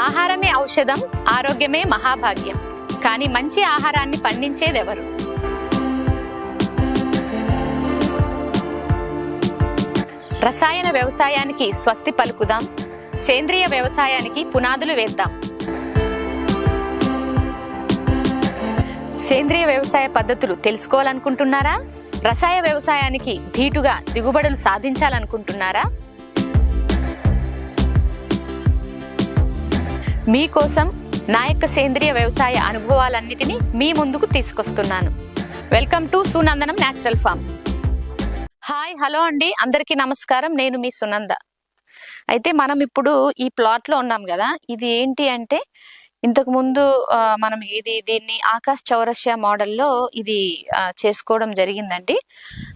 ఆహారమే ఔషధం, ఆరోగ్యమే మహాభాగ్యం. కానీ మంచి ఆహారాన్ని పండించేదెవరు? రసాయన వ్యవసాయానికి స్వస్తి పలుకుదాం, సేంద్రియ వ్యవసాయానికి పునాదులు వేద్దాం. సేంద్రియ వ్యవసాయ పద్ధతులు తెలుసుకోవాలనుకుంటున్నారా? రసాయన వ్యవసాయానికి ధీటుగా దిగుబడులు సాధించాలనుకుంటున్నారా? మీకోసం నా యొక్క సేంద్రియ వ్యవసాయ అనుభవాలన్నిటినీ మీ ముందుకు తీసుకొస్తున్నాను. Welcome to Sunandanam natural farms. Hi, hello అండి, అందరికీ నమస్కారం. నేను మీ సునంద. అయితే మనం ఇప్పుడు ఈ ప్లాట్ లో ఉన్నాం కదా. ఇది ఏంటి అంటే ఇంతకు ముందు మనం దీన్ని ఆకాశ్ చౌరస్యా మోడల్లో ఇది చేసుకోవడం జరిగిందండి.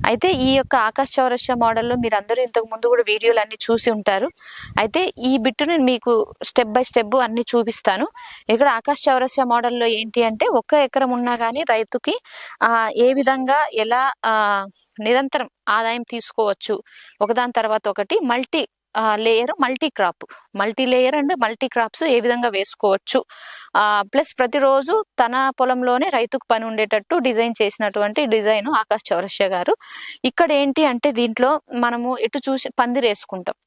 అయితే ఈ యొక్క ఆకాశ్ చౌరస్యా మోడల్లో మీరు అందరూ ఇంతకు ముందు కూడా వీడియోలు అన్ని చూసి ఉంటారు. అయితే ఈ బిట్టుని మీకు స్టెప్ బై స్టెప్ అన్ని చూపిస్తాను. ఇక్కడ ఆకాశ్ చౌరస్యా మోడల్లో ఏంటి అంటే 1 ఎకరం ఉన్నా కానీ రైతుకి ఏ విధంగా ఎలా నిరంతరం ఆదాయం తీసుకోవచ్చు, ఒకదాని తర్వాత ఒకటి multi layer multi layer and multi crops ఏ విధంగా వేసుకోవచ్చు, ప్లస్ ప్రతిరోజు తన పొలంలోనే రైతుకు పని ఉండేటట్టు డిజైన్ చేసినటువంటి డిజైన్ ఆకాశ్ చౌరస్యా గారు. ఇక్కడ ఏంటి అంటే దీంట్లో మనము ఎటు చూసి పందిరేసుకుంటాం.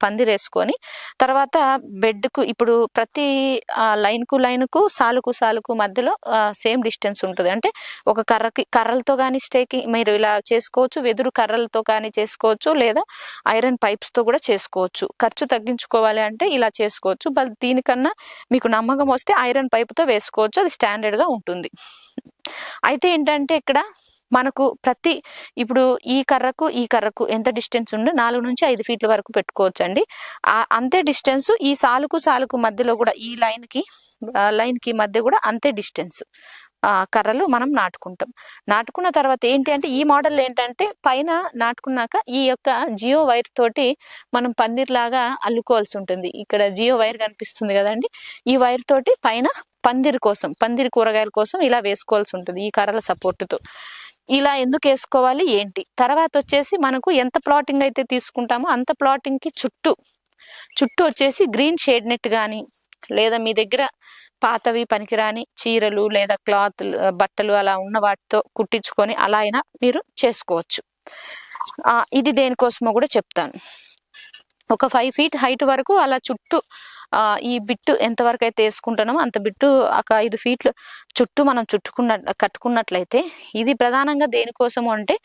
పందిరేసుకొని తర్వాత బెడ్కు ఇప్పుడు ప్రతి లైన్కు సాలుకు మధ్యలో సేమ్ డిస్టెన్స్ ఉంటుంది. అంటే ఒక కర్రలతో కానీ స్టేకింగ్ మీరు ఇలా చేసుకోవచ్చు, వెదురు కర్రలతో కానీ చేసుకోవచ్చు, లేదా ఐరన్ పైప్స్ తో కూడా చేసుకోవచ్చు. ఖర్చు తగ్గించుకోవాలి అంటే ఇలా చేసుకోవచ్చు. దీనికన్నా మీకు నమ్మకం వస్తే ఐరన్ పైప్ తో వేసుకోవచ్చు, అది స్టాండర్డ్ గా ఉంటుంది. అయితే ఏంటంటే ఇక్కడ మనకు ఇప్పుడు ఈ కర్రకు ఎంత డిస్టెన్స్ ఉందో 4 నుంచి 5 ఫీట్ల వరకు పెట్టుకోవచ్చు అండి. అంతే డిస్టెన్స్ ఈ సాలుకు మధ్యలో కూడా ఈ లైన్ కి మధ్య కూడా అంతే డిస్టెన్స్ కర్రలు మనం నాటుకున్న తర్వాత ఏంటి అంటే ఈ మోడల్ ఏంటంటే పైన నాటుకున్నాక ఈ యొక్క జియో వైర్ తోటి మనం పందిర్లాగా అల్లుకోవాల్సి ఉంటుంది. ఇక్కడ జియో వైర్ కనిపిస్తుంది కదండి, ఈ వైర్ తోటి పైన పందిరి కూరగాయల కోసం ఇలా వేసుకోవాల్సి ఉంటుంది ఈ కర్రల సపోర్టుతో. ఇలా ఎందుకు వేసుకోవాలి ఏంటి, తర్వాత వచ్చేసి మనకు ఎంత ప్లాటింగ్ అయితే తీసుకుంటామో అంత ప్లాటింగ్ కి చుట్టూ వచ్చేసి గ్రీన్ షేడ్ నెట్ కానీ, లేదా మీ దగ్గర పాతవి పనికిరాని చీరలు లేదా క్లాత్ బట్టలు అలా ఉన్న వాటితో కుట్టించుకొని అలా అయినా మీరు చేసుకోవచ్చు. ఇది దేనికోసమో కూడా చెప్తాను. ఒక 5 ఫీట్ హైట్ వరకు అలా చుట్టూ ఈ బిట్టు ఎంతవరకు అయితే వేసుకుంటున్నామో అంత బిట్టు ఒక 5 ఫీట్లు చుట్టూ మనం కట్టుకున్నట్లయితే ఇది ప్రధానంగా దేనికోసము అంటే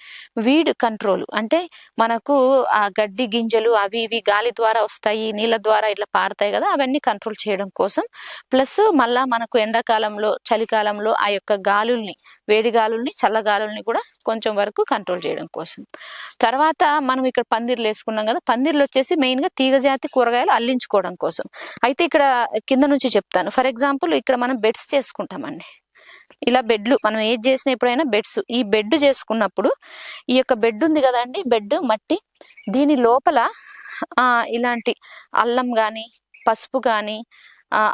వీడ్ కంట్రోల్. అంటే మనకు ఆ గడ్డి గింజలు అవి ఇవి గాలి ద్వారా వస్తాయి, నీళ్ళ ద్వారా ఇట్లా పారుతాయి కదా, అవన్నీ కంట్రోల్ చేయడం కోసం. ప్లస్ మళ్ళా మనకు ఎండాకాలంలో చలికాలంలో ఆ యొక్క వేడి గాలుల్ని చల్లగాలుల్ని కూడా కొంచెం వరకు కంట్రోల్ చేయడం కోసం. తర్వాత మనం ఇక్కడ పందిర్లు వేసుకున్నాం కదా, పందిర్లు వచ్చేసి మెయిన్ గా తీగజాతి కూరగాయలు అల్లించుకోవడం కోసం. అయితే ఇక్కడ కింద నుంచి చెప్తాను. ఫర్ ఎగ్జాంపుల్ ఇక్కడ మనం బెడ్స్ చేసుకుంటామండి. ఇలా బెడ్లు మనం ఏది చేసినా ఎప్పుడైనా ఈ బెడ్ చేసుకున్నప్పుడు ఈ యొక్క బెడ్ ఉంది కదండి, బెడ్ మట్టి, దీని లోపల ఇలాంటి అల్లం గాని పసుపు గాని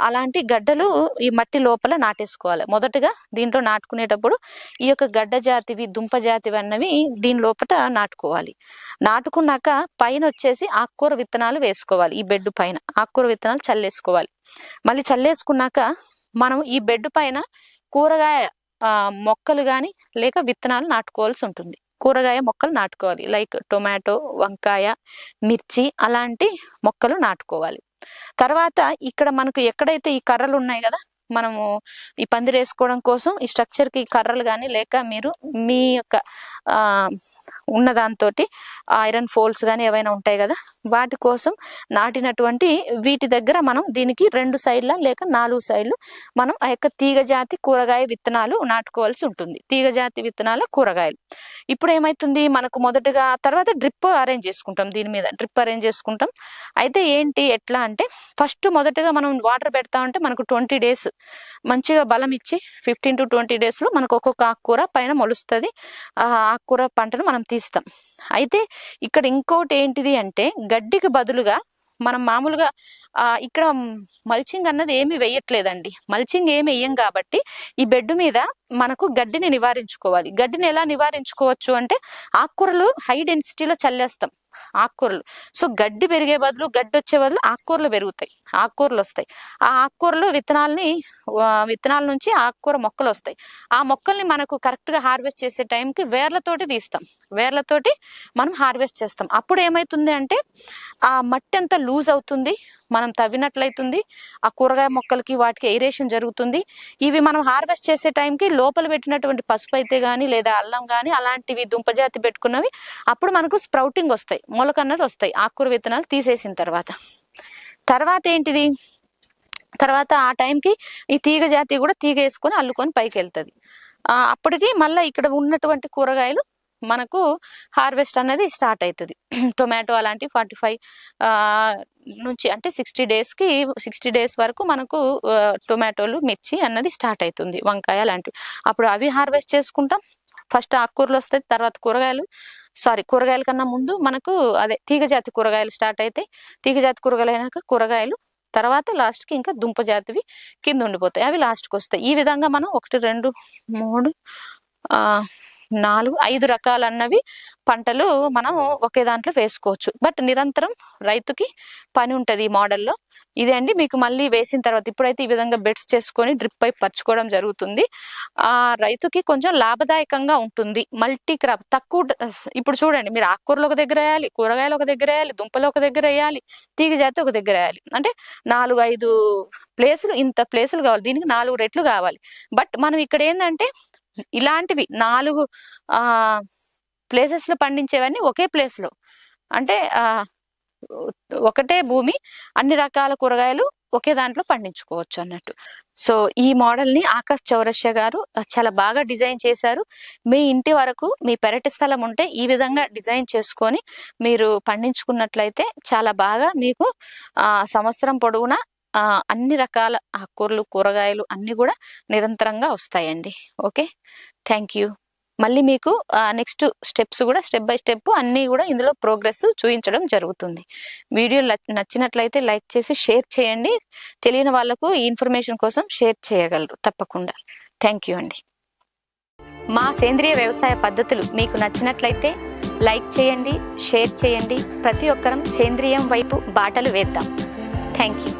అలాంటి గడ్డలు ఈ మట్టి లోపల నాటేసుకోవాలి. మొదటగా దీంట్లో నాటుకునేటప్పుడు ఈ యొక్క గడ్డ జాతివి దుంప జాతివి అన్నవి దీని లోపల నాటుకోవాలి. నాటుకున్నాక పైన వచ్చేసి ఆకుకూర విత్తనాలు వేసుకోవాలి. ఈ బెడ్ పైన ఆకుకూర విత్తనాలు చల్లేసుకోవాలి. మళ్ళీ చల్లేసుకున్నాక మనం ఈ బెడ్ పైన కూరగాయ మొక్కలు గాని లేక విత్తనాలు నాటుకోవాల్సి ఉంటుంది. కూరగాయ మొక్కలు నాటుకోవాలి, లైక్ టొమాటో, వంకాయ, మిర్చి అలాంటి మొక్కలు నాటుకోవాలి. తర్వాత ఇక్కడ మనకు ఎక్కడైతే ఈ కర్రలు ఉన్నాయి కదా, మనము ఈ పందిరి వేసుకోవడం కోసం ఈ స్ట్రక్చర్ కి కర్రలు కానీ లేక మీరు మీ యొక్క ఉన్న దాంతో ఐరన్ ఫోల్స్ కానీ ఏవైనా ఉంటాయి కదా, వాటి కోసం నాటినటువంటి వీటి దగ్గర మనం దీనికి 2 సైడ్ల లేక 4 సైడ్లు మనం ఆ యొక్క తీగజాతి కూరగాయ విత్తనాలు నాటుకోవాల్సి ఉంటుంది. తీగజాతి విత్తనాల కూరగాయలు. ఇప్పుడు ఏమైతుంది మనకు మొదటగా తర్వాత డ్రిప్ అరేంజ్ చేసుకుంటాం. దీని మీద డ్రిప్ అరేంజ్ చేసుకుంటాం. అయితే ఎట్లా అంటే ఫస్ట్ మొదటగా మనం వాటర్ పెడతా ఉంటే మనకు 20 డేస్ మంచిగా బలం ఇచ్చి 15 to 20 days లో మనకు ఒక్కొక్క ఆకుకూర పైన మొలుస్తుంది. ఆకుకూర పంటను మనం తీస్తాం. అయితే ఇక్కడ ఇంకోటి ఏంటిది అంటే గడ్డికి బదులుగా మనం మామూలుగా ఇక్కడ మల్చింగ్ అన్నది ఏమి వేయట్లేదండి. మల్చింగ్ ఏమి వేయం కాబట్టి ఈ బెడ్ మీద మనకు గడ్డిని నివారించుకోవాలి. గడ్డిని ఎలా నివారించుకోవచ్చు అంటే ఆకుకూరలు హై డెన్సిటీలో చల్లేస్తాం ఆకుకూరలు. సో గడ్డి పెరిగే బదులు, గడ్డి వచ్చే బదులు ఆకుకూరలు పెరుగుతాయి, ఆకుకూరలు వస్తాయి. ఆ ఆకుకూరలు విత్తనాల నుంచి ఆకుకూర మొక్కలు వస్తాయి. ఆ మొక్కల్ని మనకు కరెక్ట్ గా హార్వెస్ట్ చేసే టైంకి వేర్లతోటి తీస్తాం, వేర్లతోటి మనం హార్వెస్ట్ చేస్తాం. అప్పుడు ఏమైతుంది అంటే ఆ మట్టి అంతా లూజ్ అవుతుంది, మనం తవ్వినట్లయితుంది, ఆ కూరగాయ మొక్కలకి వాటికి ఎయిరేషన్ జరుగుతుంది. ఇవి మనం హార్వెస్ట్ చేసే టైంకి లోపల పెట్టినటువంటి పసుపు అయితే గానీ లేదా అల్లం గానీ అలాంటివి దుంపజాతి పెట్టుకున్నవి అప్పుడు మనకు స్ప్రౌటింగ్ వస్తాయి, మొలకన్నది వస్తాయి ఆకుకూర విత్తనాలు తీసేసిన తర్వాత ఏంటిది, తర్వాత ఆ టైంకి ఈ తీగ జాతి కూడా తీగ వేసుకొని అల్లుకొని పైకి వెళ్తుంది. అప్పటికి మళ్ళీ ఇక్కడ ఉన్నటువంటి కూరగాయలు మనకు హార్వెస్ట్ అనేది స్టార్ట్ అవుతుంది. టొమాటో అలాంటి 45 నుంచి అంటే 60 డేస్ వరకు మనకు టొమాటోలు, మిర్చి అన్నది స్టార్ట్ అవుతుంది, వంకాయ లాంటివి. అప్పుడు అవి హార్వెస్ట్ చేసుకుంటాం. ఫస్ట్ ఆకుకూరలు వస్తాయి, తర్వాత కూరగాయల కన్నా ముందు మనకు అదే తీగజాతి కూరగాయలు స్టార్ట్ అవుతాయి. తీగజాతి కూరగాయలు అయినాక కూరగాయలు, తర్వాత లాస్ట్కి ఇంకా దుంప జాతివి కింద ఉండిపోతాయి, అవి లాస్ట్కి వస్తాయి. ఈ విధంగా మనం 1 2 3 4 5 రకాలన్నవి పంటలు మనం ఒకే దాంట్లో వేసుకోవచ్చు. బట్ నిరంతరం రైతుకి పని ఉంటది ఈ మోడల్లో. ఇదే అండి మీకు మళ్ళీ వేసిన తర్వాత ఇప్పుడైతే ఈ విధంగా బెడ్స్ చేసుకొని డ్రిప్ పైప్ పరుచుకోవడం జరుగుతుంది. ఆ రైతుకి కొంచెం లాభదాయకంగా ఉంటుంది. మల్టీ క్రాప్ ఇప్పుడు చూడండి, మీరు ఆకుకూరలు ఒక దగ్గర వేయాలి, కూరగాయలు ఒక దగ్గర వేయాలి, దుంపలు ఒక దగ్గర వేయాలి, తీగ జాతి ఒక దగ్గర వేయాలి. అంటే 4-5 ప్లేసులు, ఇంత ప్లేసులు కావాలి, దీనికి 4 రెట్లు కావాలి. బట్ మనం ఇక్కడ ఏంటంటే ఇలాంటివి 4 ప్లేసెస్ లో పండించేవన్నీ ఒకే ప్లేస్ లో, అంటే ఒకటే భూమి, అన్ని రకాల కూరగాయలు ఒకే దాంట్లో పండించుకోవచ్చు అన్నట్టు. సో ఈ మోడల్ ని ఆకాష్ చౌరస్య గారు చాలా బాగా డిజైన్ చేశారు. మీ ఇంటి వరకు మీ పెరటి స్థలం ఉంటే ఈ విధంగా డిజైన్ చేసుకొని మీరు పండించుకున్నట్లయితే చాలా బాగా మీకు సంవత్సరం పొడవునా అన్ని రకాల ఆకుకూరలు, కూరగాయలు అన్ని కూడా నిరంతరంగా వస్తాయండి. Okay, thank you. మళ్ళీ మీకు నెక్స్ట్ స్టెప్స్ కూడా స్టెప్ బై స్టెప్ అన్ని కూడా ఇందులో ప్రోగ్రెస్ చూపించడం జరుగుతుంది. వీడియో నచ్చినట్లయితే లైక్ చేసి షేర్ చేయండి. తెలియని వాళ్ళకు ఈ ఇన్ఫర్మేషన్ కోసం షేర్ చేయగలరు తప్పకుండా. థ్యాంక్ యూ అండి. మా సేంద్రియ వ్యవసాయ పద్ధతులు మీకు నచ్చినట్లయితే లైక్ చేయండి, షేర్ చేయండి. ప్రతి ఒక్కరం సేంద్రియం వైపు బాటలు వేద్దాం. Thank you.